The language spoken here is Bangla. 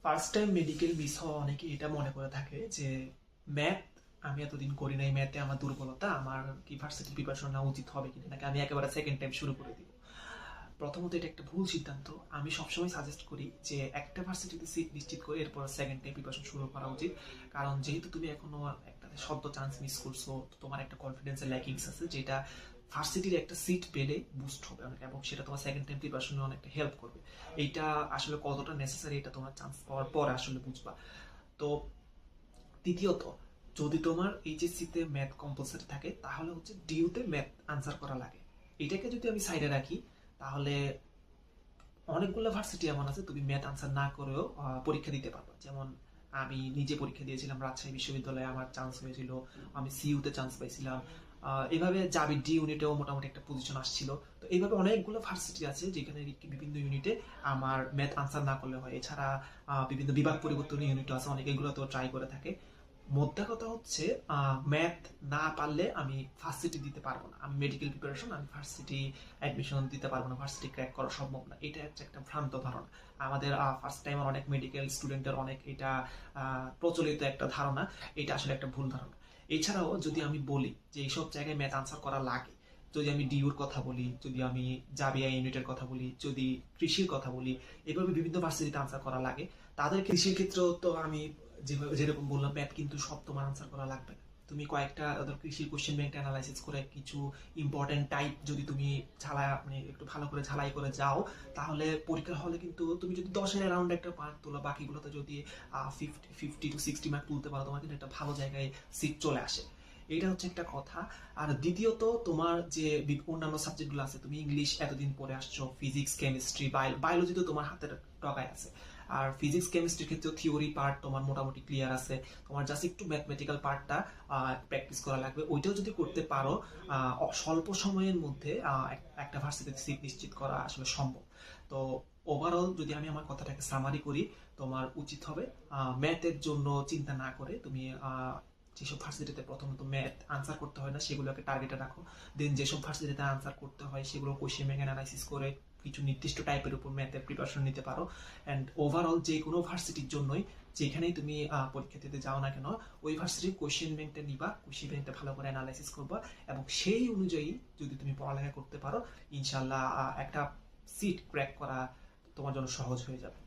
ফার্স্ট টাইম মেডিকেল মিস হওয়া অনেকে এটা মনে করে থাকে যে ম্যাথ আমি এতদিন করি নাই, ম্যাথে আমার দুর্বলতা, আমার কি ভার্সিটি প্রিপারেশন নেওয়া উচিত হবে কিনা, নাকি আমি একেবারে সেকেন্ড টাইম শুরু করে দিব। প্রথমত এটা একটা ভুল সিদ্ধান্ত। আমি সবসময় সাজেস্ট করি যে একটা ভার্সিটিতে সিট নিশ্চিত করে এরপর সেকেন্ড টাইম প্রিপারেশন শুরু করা উচিত। কারণ যেহেতু তুমি এখনো একটা সদ্য চান্স মিস করছো, তো তোমার একটা কনফিডেন্সের ল্যাকিংস আছে, যেটা ভার্সিটির একটা সিট পেলে বুস্ট হবে অনেক, এবং সেটা তোমার সেকেন্ড টাইম প্রিপারেশনে অনেকটা হেল্প করবে। এইটা আসলে কতটা নেসেসারি এটা তোমার চান্স পাওয়ার পর আসলে বুঝবা। তো দ্বিতীয়ত, যদি তোমার এইচএসসিতে ম্যাথ কম্পালসারি থাকে, তাহলে হচ্ছে ডিউতে ম্যাথ আনসার করা লাগে। এটাকে যদি আমি সাইডে রাখি, তাহলে অনেকগুলো ভার্সিটি এমন আছে তুমি ম্যাথ আনসার না করেও পরীক্ষা দিতে পারবে। যেমন আমি নিজে পরীক্ষা দিয়েছিলাম রাজশাহী বিশ্ববিদ্যালয়ে, আমার চান্স হয়েছিল, আমি সিইউতে চান্স পাইছিলাম। এভাবে জাবি ডি ইউনিটেও মোটামুটি একটা পজিশন আসছিল। তো এইভাবে অনেকগুলো ভার্সিটি আছে যেখানে বিভিন্ন ইউনিটে আমার ম্যাথ আনসার না করলে হয়। এছাড়া বিভিন্ন বিভাগ পরিবর্তন ইউনিট আছে, অনেকে এগুলো তো ট্রাই করে থাকে। মোদ্দা কথা হচ্ছে, ম্যাথ না পারলে আমি ভার্সিটি দিতে পারবো না। আমি মেডিকেল প্রিপারেশন, আমি ভার্সিটি অ্যাডমিশন দিতে পারবো না, ভার্সিটি ক্র্যাক করা সম্ভব না। এটা হচ্ছে একটা ভ্রান্ত ধারণা। আমাদের ফার্স্ট টাইমার অনেক মেডিকেল স্টুডেন্টের অনেক এটা প্রচলিত একটা ধারণা। এটা আসলে একটা ভুল ধারণা। এছাড়াও যদি আমি বলি যে এইসব জায়গায় ম্যাথ আনসার করা লাগে, যদি আমি ডিউর কথা বলি, যদি আমি জাবিয়া ইউনিটের কথা বলি, যদি কৃষির কথা বলি, এভাবে বিভিন্ন ভার্সিটিতে আনসার করা লাগে। তাদের কৃষির ক্ষেত্রেও তো আমি যেরকম বললাম, ম্যাথ কিন্তু সব তোমার আনসার করা লাগবে না। তুমি কয়েকটা ওদের কৃষির কোশ্চেন ব্যাংকটা অ্যানালাইসিস করে কিছু ইম্পর্টেন্ট টাইপ যদি তুমি মানে একটু ভালো করে ঝালাই করে যাও, তাহলে পরীক্ষার হলে কিন্তু তুমি যদি 10-এর অ্যারাউন্ড একটা মার্ক তোলো, বাকিগুলোতে যদি 50 to 60 মার্ক তুলতে পারো, তোমার কিন্তু একটা ভালো জায়গায় সিট চলে আসে। এটা হচ্ছে একটা কথা। আর দ্বিতীয়ত, তোমার যে অন্যান্য সাবজেক্টগুলো আছে, তুমি ইংলিশ এতদিন পড়ে আসছো, ফিজিক্স, কেমিস্ট্রি, বায়োলজি তো তোমার হাতের টগায় আছে। আর ফিজিক্স কেমিস্ট্রির ক্ষেত্রে থিওরি পার্ট তোমার মোটামুটি ক্লিয়ার আছে। তোমার জাস্ট একটু ম্যাথমেটিক্যাল পার্টটা প্র্যাকটিস করা লাগবে। ওইটাও যদি করতে পারো, স্বল্প সময়ের মধ্যে একটা ভার্সিটিতে সিট নিশ্চিত করা আসলে সম্ভব। তো ওভারঅল যদি আমি আমার কথাটাকে সামারি করি, তোমার উচিত হবে ম্যাথের জন্য চিন্তা না করে তুমি যেসব ভার্সিটিতে প্রথমত ম্যাথ আনসার করতে হয় না সেগুলোকে টার্গেটে রাখো। দেন যেসব ভার্সিটিতে আনসার করতে হয় সেগুলো কোশ্চেন ব্যাংক অ্যানালাইসিস করে কিছু নির্দিষ্ট টাইপের উপর ম্যাথের প্রিপারেশন নিতে পারো। অ্যান্ড ওভারঅল যে কোনো ভার্সিটির জন্যই, যেখানেই তুমি পরীক্ষা দিতে যাও না কেন, ওই ভার্সিটির কোশ্চেন ব্যাংকটা নিবা, কোশ্চেন ব্যাংকটা ভালো করে অ্যানালাইসিস করবা, এবং সেই অনুযায়ী যদি তুমি পড়ালেখা করতে পারো, ইনশাল্লাহ একটা সিট ক্র্যাক করা তোমার জন্য সহজ হয়ে যাবে।